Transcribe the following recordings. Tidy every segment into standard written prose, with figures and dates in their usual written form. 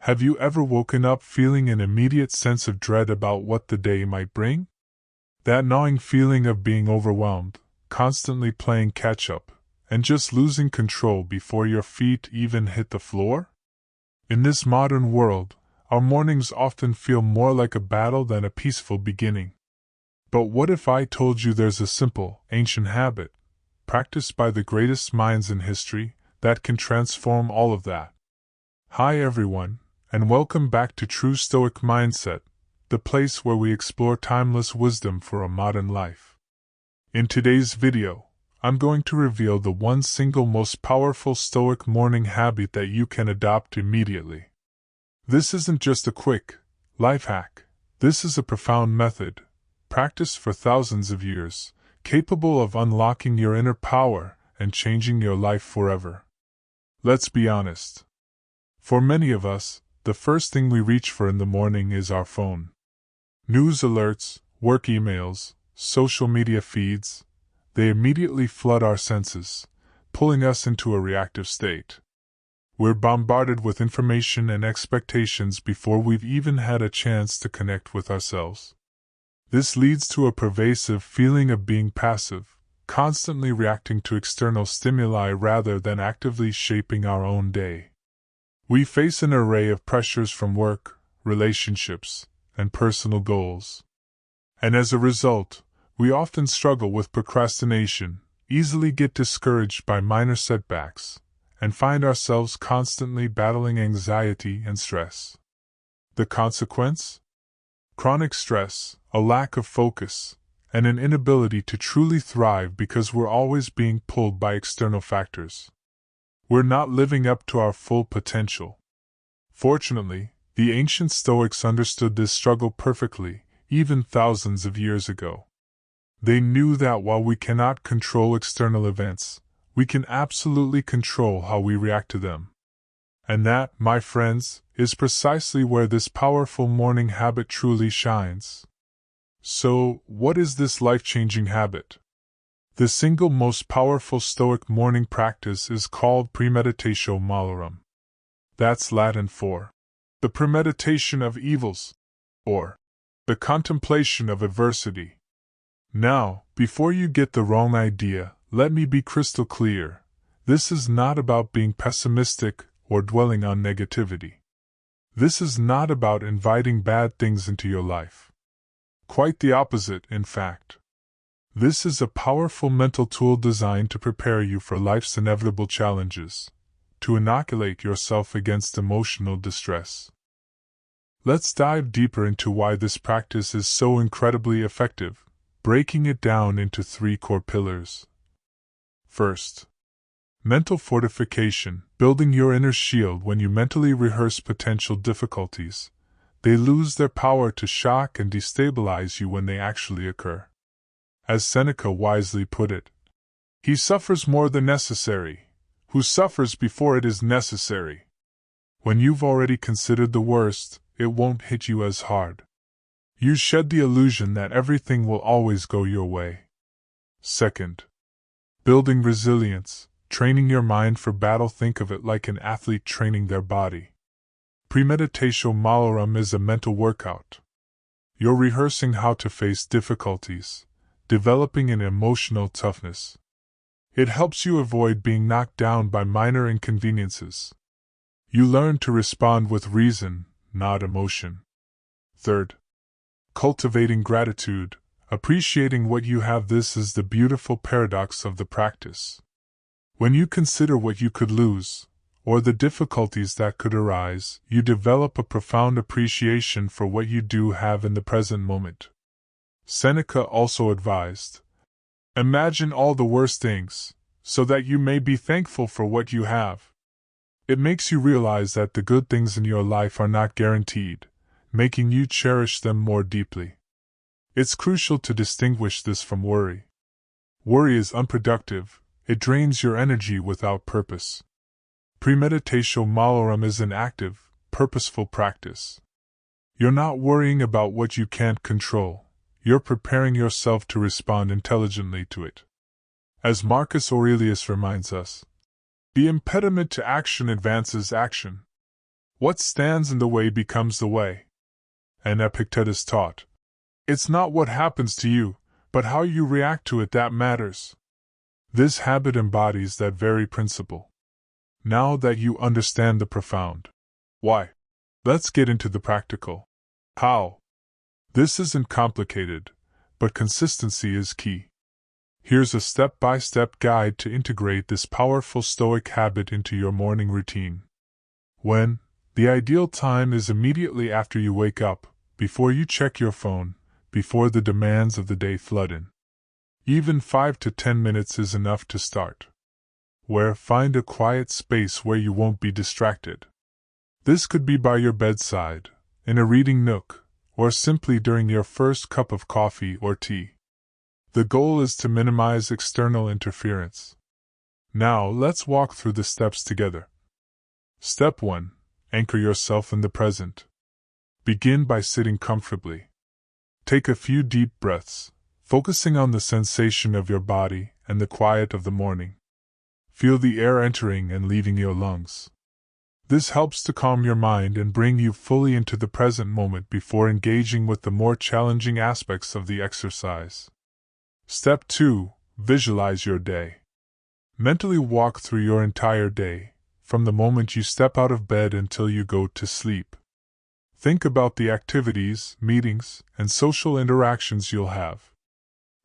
Have you ever woken up feeling an immediate sense of dread about what the day might bring? That gnawing feeling of being overwhelmed, constantly playing catch-up, and just losing control before your feet even hit the floor? In this modern world, our mornings often feel more like a battle than a peaceful beginning. But what if I told you there's a simple, ancient habit, practiced by the greatest minds in history, that can transform all of that? Hi everyone, and welcome back to True Stoic Mindset, the place where we explore timeless wisdom for a modern life. In today's video, I'm going to reveal the one single most powerful Stoic morning habit that you can adopt immediately. This isn't just a quick life hack. This is a profound method, practiced for thousands of years, capable of unlocking your inner power and changing your life forever. Let's be honest. For many of us, the first thing we reach for in the morning is our phone. News alerts, work emails, social media feeds, they immediately flood our senses, pulling us into a reactive state. We're bombarded with information and expectations before we've even had a chance to connect with ourselves. This leads to a pervasive feeling of being passive, constantly reacting to external stimuli rather than actively shaping our own day. We face an array of pressures from work, relationships, and personal goals. And as a result, we often struggle with procrastination, easily get discouraged by minor setbacks, and find ourselves constantly battling anxiety and stress. The consequence? Chronic stress, a lack of focus, and an inability to truly thrive because we're always being pulled by external factors. We're not living up to our full potential. Fortunately, the ancient Stoics understood this struggle perfectly, even thousands of years ago. They knew that while we cannot control external events, we can absolutely control how we react to them. And that, my friends, is precisely where this powerful morning habit truly shines. So, what is this life-changing habit? The single most powerful Stoic morning practice is called Premeditatio Malorum. That's Latin for the premeditation of evils, or the contemplation of adversity. Now, before you get the wrong idea, let me be crystal clear. This is not about being pessimistic or dwelling on negativity. This is not about inviting bad things into your life. Quite the opposite, in fact. This is a powerful mental tool designed to prepare you for life's inevitable challenges, to inoculate yourself against emotional distress. Let's dive deeper into why this practice is so incredibly effective, breaking it down into 3 core pillars. First, mental fortification, building your inner shield. When you mentally rehearse potential difficulties, they lose their power to shock and destabilize you when they actually occur. As Seneca wisely put it, "He suffers more than necessary, who suffers before it is necessary." When you've already considered the worst, it won't hit you as hard. You shed the illusion that everything will always go your way. Second, building resilience, training your mind for battle. Think of it like an athlete training their body. Premeditatio Malorum is a mental workout. You're rehearsing how to face difficulties, developing an emotional toughness. It helps you avoid being knocked down by minor inconveniences. You learn to respond with reason, not emotion. Third, cultivating gratitude, appreciating what you have. This is the beautiful paradox of the practice. When you consider what you could lose, or the difficulties that could arise, you develop a profound appreciation for what you do have in the present moment. Seneca also advised, "Imagine all the worst things, so that you may be thankful for what you have." It makes you realize that the good things in your life are not guaranteed, making you cherish them more deeply. It's crucial to distinguish this from worry. Worry is unproductive, it drains your energy without purpose. Premeditatio Malorum is an active, purposeful practice. You're not worrying about what you can't control, you're preparing yourself to respond intelligently to it. As Marcus Aurelius reminds us, the impediment to action advances action. What stands in the way becomes the way. And Epictetus taught, it's not what happens to you, but how you react to it that matters. This habit embodies that very principle. Now that you understand the profound why, let's get into the practical how. This isn't complicated, but consistency is key. Here's a step-by-step guide to integrate this powerful Stoic habit into your morning routine. When? The ideal time is immediately after you wake up, before you check your phone, before the demands of the day flood in. Even 5 to 10 minutes is enough to start. Find a quiet space where you won't be distracted. This could be by your bedside, in a reading nook, or simply during your first cup of coffee or tea. The goal is to minimize external interference. Now let's walk through the steps together. Step 1. Anchor yourself in the present. Begin by sitting comfortably. Take a few deep breaths, focusing on the sensation of your body and the quiet of the morning. Feel the air entering and leaving your lungs. This helps to calm your mind and bring you fully into the present moment before engaging with the more challenging aspects of the exercise. Step 2. Visualize your day. Mentally walk through your entire day, from the moment you step out of bed until you go to sleep. Think about the activities, meetings, and social interactions you'll have.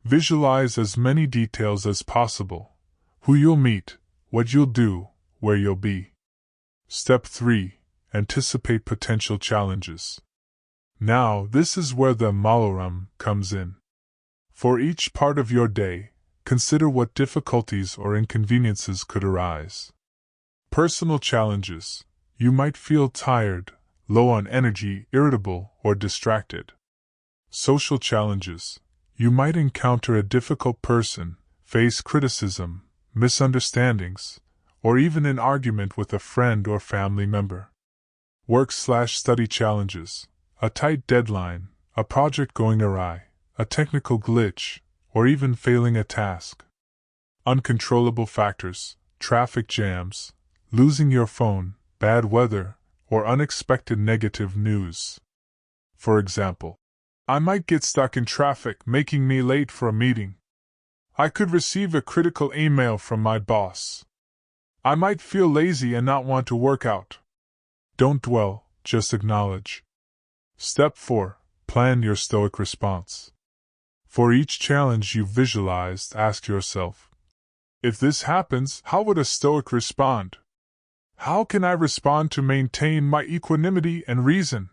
Visualize as many details as possible: who you'll meet, what you'll do, where you'll be. Step 3. Anticipate potential challenges. Now, this is where the Malorum comes in. For each part of your day, consider what difficulties or inconveniences could arise. Personal challenges. You might feel tired, low on energy, irritable, or distracted. Social challenges. You might encounter a difficult person, face criticism, misunderstandings, or even an argument with a friend or family member. Work/study challenges. A tight deadline, a project going awry, a technical glitch, or even failing a task. Uncontrollable factors. Traffic jams, losing your phone, bad weather, or unexpected negative news. For example, I might get stuck in traffic, making me late for a meeting. I could receive a critical email from my boss. I might feel lazy and not want to work out. Don't dwell, just acknowledge. Step 4. Plan your Stoic response. For each challenge you've visualized, ask yourself, if this happens, how would a Stoic respond? How can I respond to maintain my equanimity and reason?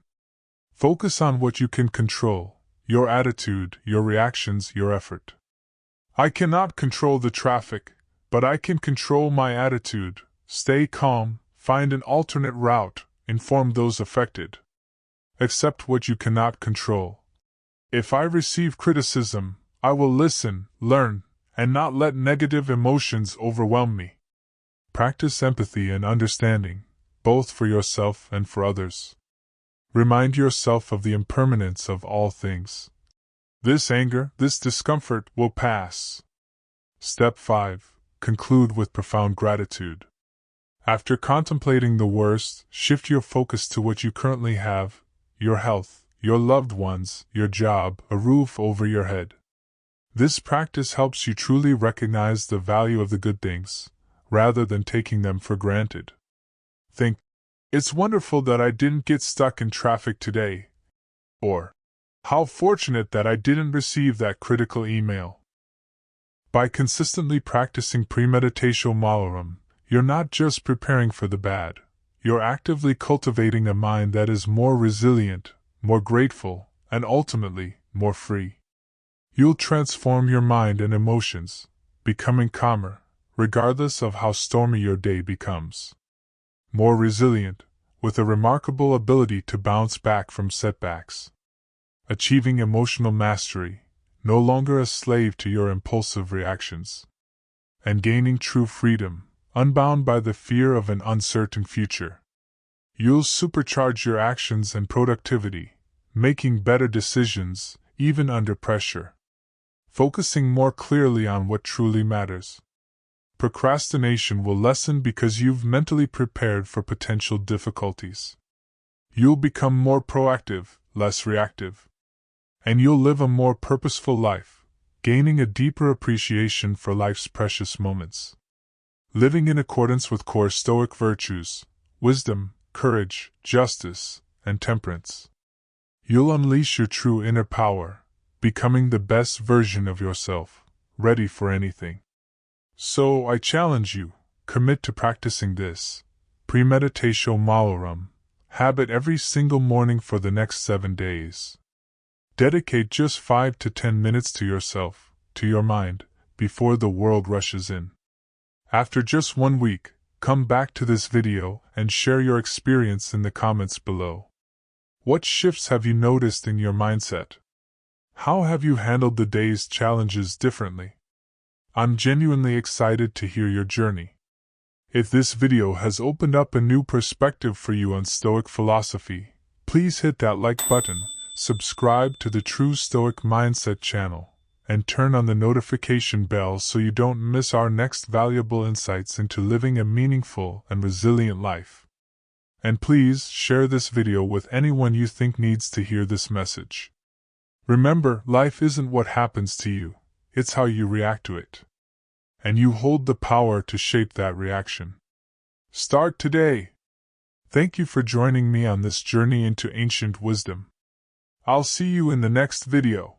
Focus on what you can control: your attitude, your reactions, your effort. I cannot control the traffic, but I can control my attitude. Stay calm, find an alternate route, inform those affected. Accept what you cannot control. If I receive criticism, I will listen, learn, and not let negative emotions overwhelm me. Practice empathy and understanding, both for yourself and for others. Remind yourself of the impermanence of all things. This anger, this discomfort will pass. Step 5. Conclude with profound gratitude. After contemplating the worst, shift your focus to what you currently have: your health, your loved ones, your job, a roof over your head. This practice helps you truly recognize the value of the good things, rather than taking them for granted. Think, it's wonderful that I didn't get stuck in traffic today. Or, how fortunate that I didn't receive that critical email. By consistently practicing Premeditatio Malorum, you're not just preparing for the bad, you're actively cultivating a mind that is more resilient, more grateful, and ultimately, more free. You'll transform your mind and emotions, becoming calmer, regardless of how stormy your day becomes. More resilient, with a remarkable ability to bounce back from setbacks. Achieving emotional mastery, no longer a slave to your impulsive reactions. And gaining true freedom, unbound by the fear of an uncertain future. You'll supercharge your actions and productivity, making better decisions, even under pressure. Focusing more clearly on what truly matters. Procrastination will lessen because you've mentally prepared for potential difficulties. You'll become more proactive, less reactive. And you'll live a more purposeful life, gaining a deeper appreciation for life's precious moments. Living in accordance with core Stoic virtues, wisdom, courage, justice, and temperance. You'll unleash your true inner power, becoming the best version of yourself, ready for anything. So I challenge you, commit to practicing this Premeditatio Malorum habit every single morning for the next 7 days. Dedicate just 5 to 10 minutes to yourself, to your mind, before the world rushes in. After just 1 week, come back to this video and share your experience in the comments below. What shifts have you noticed in your mindset? How have you handled the day's challenges differently? I'm genuinely excited to hear your journey. If this video has opened up a new perspective for you on Stoic philosophy, please hit that like button, subscribe to the True Stoic Mindset channel, and turn on the notification bell so you don't miss our next valuable insights into living a meaningful and resilient life. And please share this video with anyone you think needs to hear this message. Remember, life isn't what happens to you, it's how you react to it. And you hold the power to shape that reaction. Start today! Thank you for joining me on this journey into ancient wisdom. I'll see you in the next video.